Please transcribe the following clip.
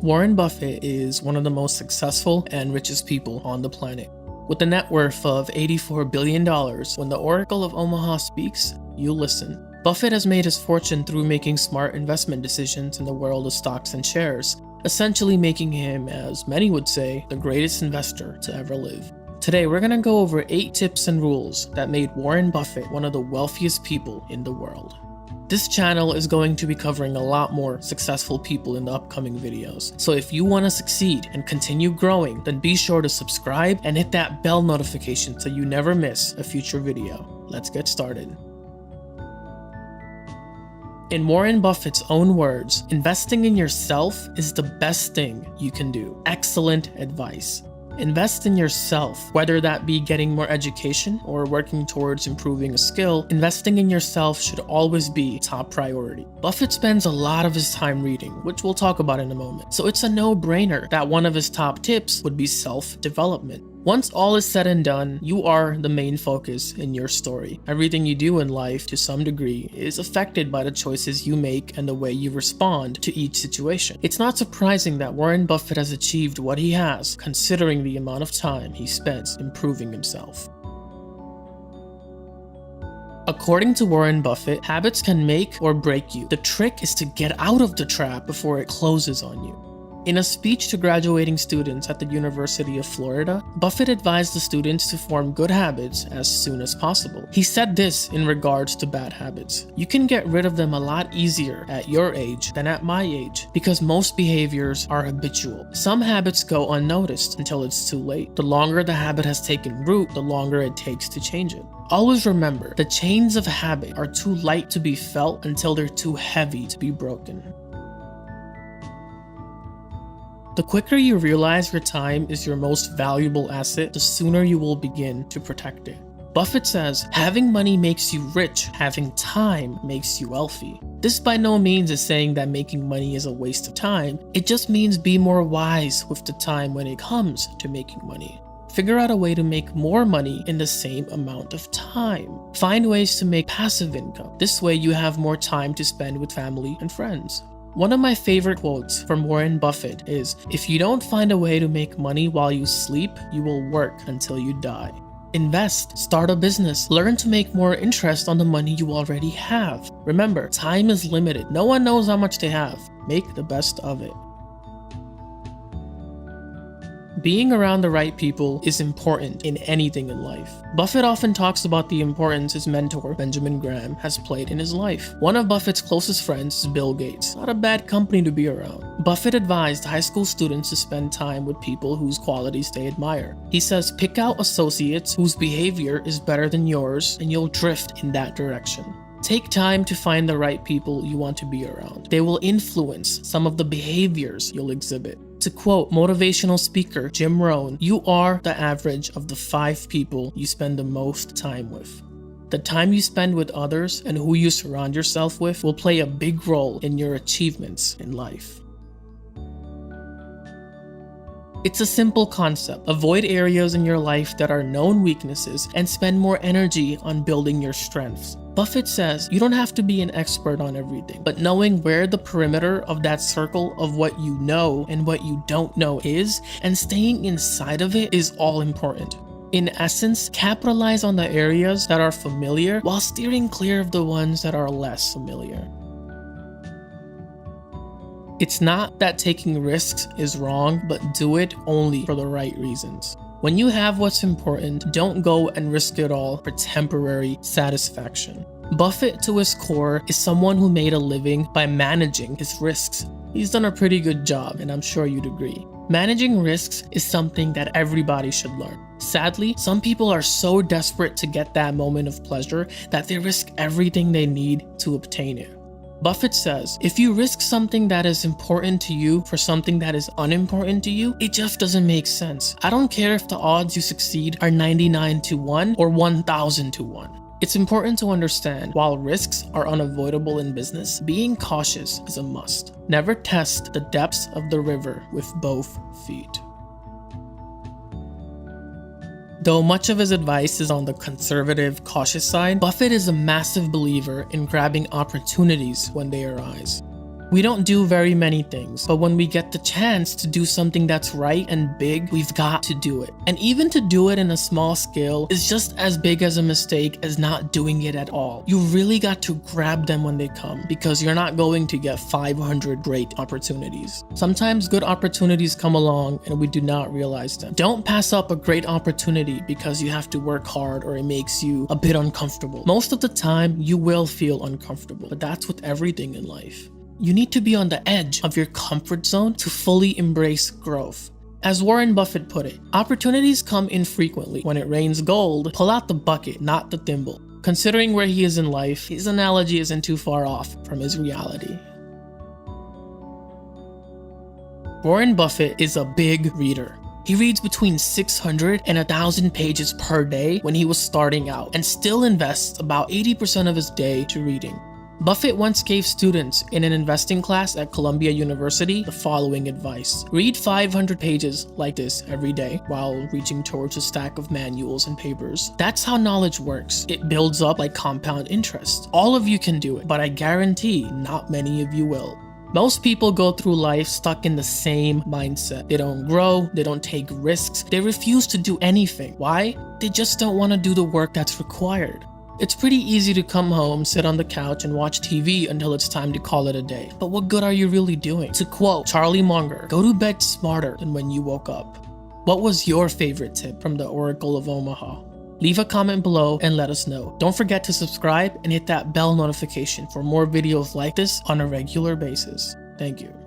Warren Buffett is one of the most successful and richest people on the planet. With a net worth of $84 billion, when the Oracle of Omaha speaks, you listen. Buffett has made his fortune through making smart investment decisions in the world of stocks and shares, essentially making him, as many would say, the greatest investor to ever live. Today, we're going to go over 8 tips and rules that made Warren Buffett one of the wealthiest people in the world. This channel is going to be covering a lot more successful people in the upcoming videos. So if you want to succeed and continue growing, then be sure to subscribe and hit that bell notification so you never miss a future video. Let's get started. In Warren Buffett's own words, investing in yourself is the best thing you can do. Excellent advice. Invest in yourself, whether that be getting more education or working towards improving a skill. Investing in yourself should always be top priority. Buffett spends a lot of his time reading, which we'll talk about in a moment. So it's a no-brainer that one of his top tips would be self-development. Once all is said and done, you are the main focus in your story. Everything you do in life, to some degree, is affected by the choices you make and the way you respond to each situation. It's not surprising that Warren Buffett has achieved what he has, considering the amount of time he spends improving himself. According to Warren Buffett, habits can make or break you. The trick is to get out of the trap before it closes on you. In a speech to graduating students at the University of Florida, Buffett advised the students to form good habits as soon as possible. He said this in regards to bad habits: "You can get rid of them a lot easier at your age than at my age, because most behaviors are habitual. Some habits go unnoticed until it's too late. The longer the habit has taken root, the longer it takes to change it." Always remember, the chains of habit are too light to be felt until they're too heavy to be broken. The quicker you realize your time is your most valuable asset, the sooner you will begin to protect it. Buffett says, having money makes you rich, having time makes you wealthy. This by no means is saying that making money is a waste of time. It just means be more wise with the time when it comes to making money. Figure out a way to make more money in the same amount of time. Find ways to make passive income. This way you have more time to spend with family and friends. One of my favorite quotes from Warren Buffett is, "If you don't find a way to make money while you sleep, you will work until you die." Invest, start a business, learn to make more interest on the money you already have. Remember, time is limited. No one knows how much they have. Make the best of it. Being around the right people is important in anything in life. Buffett often talks about the importance his mentor, Benjamin Graham, has played in his life. One of Buffett's closest friends is Bill Gates. Not a bad company to be around. Buffett advised high school students to spend time with people whose qualities they admire. He says, pick out associates whose behavior is better than yours, and you'll drift in that direction. Take time to find the right people you want to be around. They will influence some of the behaviors you'll exhibit. To quote motivational speaker Jim Rohn, "You are the average of the 5 people you spend the most time with." The time you spend with others and who you surround yourself with will play a big role in your achievements in life. It's a simple concept. Avoid areas in your life that are known weaknesses and spend more energy on building your strengths. Buffett says you don't have to be an expert on everything, but knowing where the perimeter of that circle of what you know and what you don't know is, and staying inside of it, is all important. In essence, capitalize on the areas that are familiar while steering clear of the ones that are less familiar. It's not that taking risks is wrong, but do it only for the right reasons. When you have what's important, don't go and risk it all for temporary satisfaction. Buffett, to his core, is someone who made a living by managing his risks. He's done a pretty good job, and I'm sure you'd agree. Managing risks is something that everybody should learn. Sadly, some people are so desperate to get that moment of pleasure that they risk everything they need to obtain it. Buffett says, if you risk something that is important to you for something that is unimportant to you, it just doesn't make sense. I don't care if the odds you succeed are 99 to 1 or 1,000 to 1. It's important to understand, while risks are unavoidable in business, being cautious is a must. Never test the depths of the river with both feet. Though much of his advice is on the conservative, cautious side, Buffett is a massive believer in grabbing opportunities when they arise. We don't do very many things, but when we get the chance to do something that's right and big, we've got to do it. And even to do it in a small scale is just as big as a mistake as not doing it at all. You really got to grab them when they come, because you're not going to get 500 great opportunities. Sometimes good opportunities come along and we do not realize them. Don't pass up a great opportunity because you have to work hard or it makes you a bit uncomfortable. Most of the time, you will feel uncomfortable, but that's with everything in life. You need to be on the edge of your comfort zone to fully embrace growth. As Warren Buffett put it, opportunities come infrequently. When it rains gold, pull out the bucket, not the thimble. Considering where he is in life, his analogy isn't too far off from his reality. Warren Buffett is a big reader. He reads between 600 and 1,000 pages per day when he was starting out, and still invests about 80% of his day to reading. Buffett once gave students in an investing class at Columbia University the following advice: read 500 pages like this every day while reaching towards a stack of manuals and papers. That's how knowledge works. It builds up like compound interest. All of you can do it, but I guarantee not many of you will. Most people go through life stuck in the same mindset. They don't grow, they don't take risks, they refuse to do anything. Why? They just don't want to do the work that's required. It's pretty easy to come home, sit on the couch, and watch TV until it's time to call it a day. But what good are you really doing? To quote Charlie Munger, go to bed smarter than when you woke up. What was your favorite tip from the Oracle of Omaha? Leave a comment below and let us know. Don't forget to subscribe and hit that bell notification for more videos like this on a regular basis. Thank you.